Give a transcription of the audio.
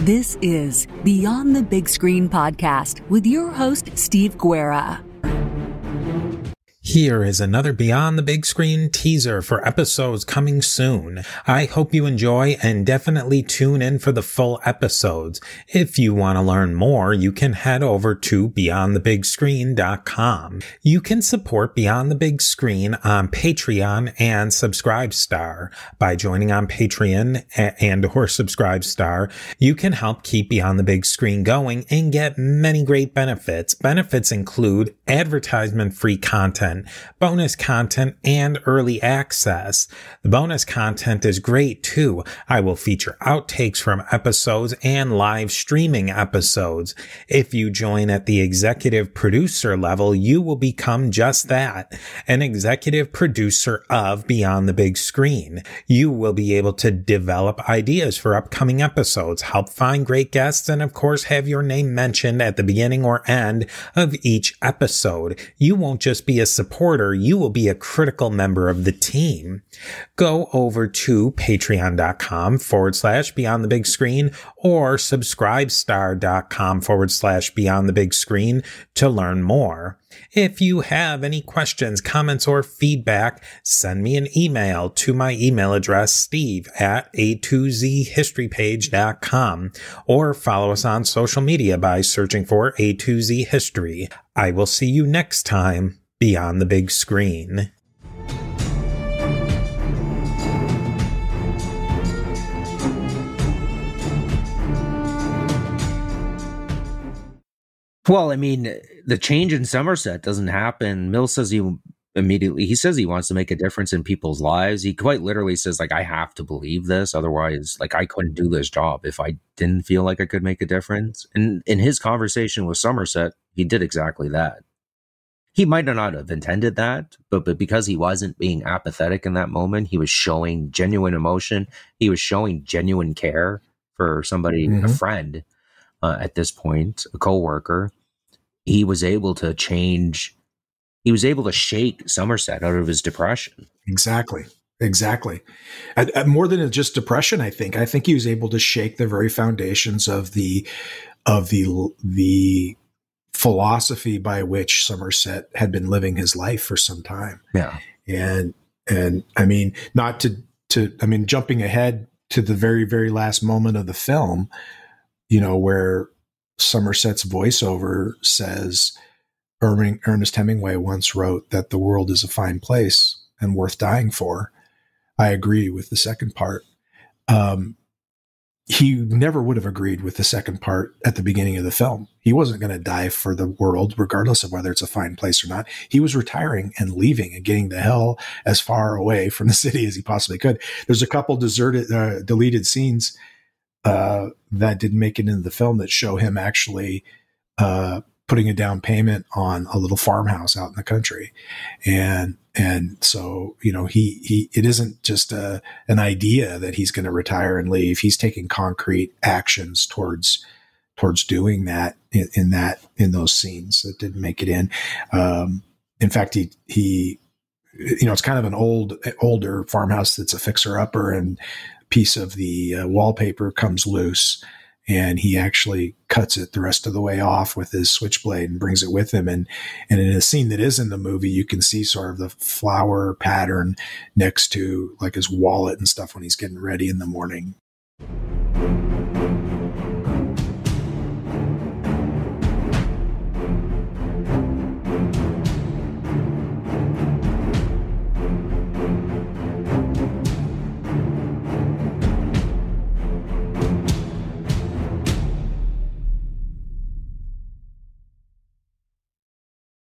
This is Beyond the Big Screen podcast with your host, Steve Guerra. Here is another Beyond the Big Screen teaser for episodes coming soon. I hope you enjoy and definitely tune in for the full episodes. If you want to learn more, you can head over to beyondthebigscreen.com. You can support Beyond the Big Screen on Patreon and Subscribestar. By joining on Patreon and or Subscribestar, you can help keep Beyond the Big Screen going and get many great benefits. Benefits include advertisement-free content, bonus content, and early access. The bonus content is great too. I will feature outtakes from episodes and live streaming episodes. If you join at the executive producer level, you will become just that, an executive producer of Beyond the Big Screen. You will be able to develop ideas for upcoming episodes, help find great guests, and of course have your name mentioned at the beginning or end of each episode. You won't just be a supporter, you will be a critical member of the team. Go over to patreon.com/Beyond the Big Screen or subscribestar.com/Beyond the Big Screen to learn more. If you have any questions, comments, or feedback, send me an email to my email address, steve@a2zhistorypage.com, or follow us on social media by searching for A2Z History. I will see you next time Beyond the Big Screen. Well, I mean, the change in Somerset doesn't happen. Mill says he says he wants to make a difference in people's lives. He quite literally says, like, I have to believe this. Otherwise, like, I couldn't do this job if I didn't feel like I could make a difference. And in his conversation with Somerset, he did exactly that. He might not have intended that, but because he wasn't being apathetic in that moment, he was showing genuine emotion. He was showing genuine care for somebody, a friend at this point, a coworker. He was able to change. He was able to shake Somerset out of his depression. Exactly. More than just depression, I think he was able to shake the very foundations of the philosophy by which Somerset had been living his life for some time. Yeah. And I mean, jumping ahead to the very, very last moment of the film, where Somerset's voiceover says, Ernest Hemingway once wrote that the world is a fine place and worth dying for. I agree with the second part. He never would have agreed with the second part at the beginning of the film. He wasn't going to die for the world, regardless of whether it's a fine place or not. He was retiring and leaving and getting the hell as far away from the city as he possibly could. There's a couple deleted scenes that didn't make it into the film that show him actually putting a down payment on a little farmhouse out in the country. And so, it isn't just an idea that he's going to retire and leave. He's taking concrete actions towards doing that in those scenes that didn't make it in. In fact, he it's kind of an older farmhouse that's a fixer upper, and a piece of the wallpaper comes loose. And he actually cuts it the rest of the way off with his switchblade and brings it with him. And in a scene that is in the movie, you can see sort of the flower pattern next to like his wallet and stuff when he's getting ready in the morning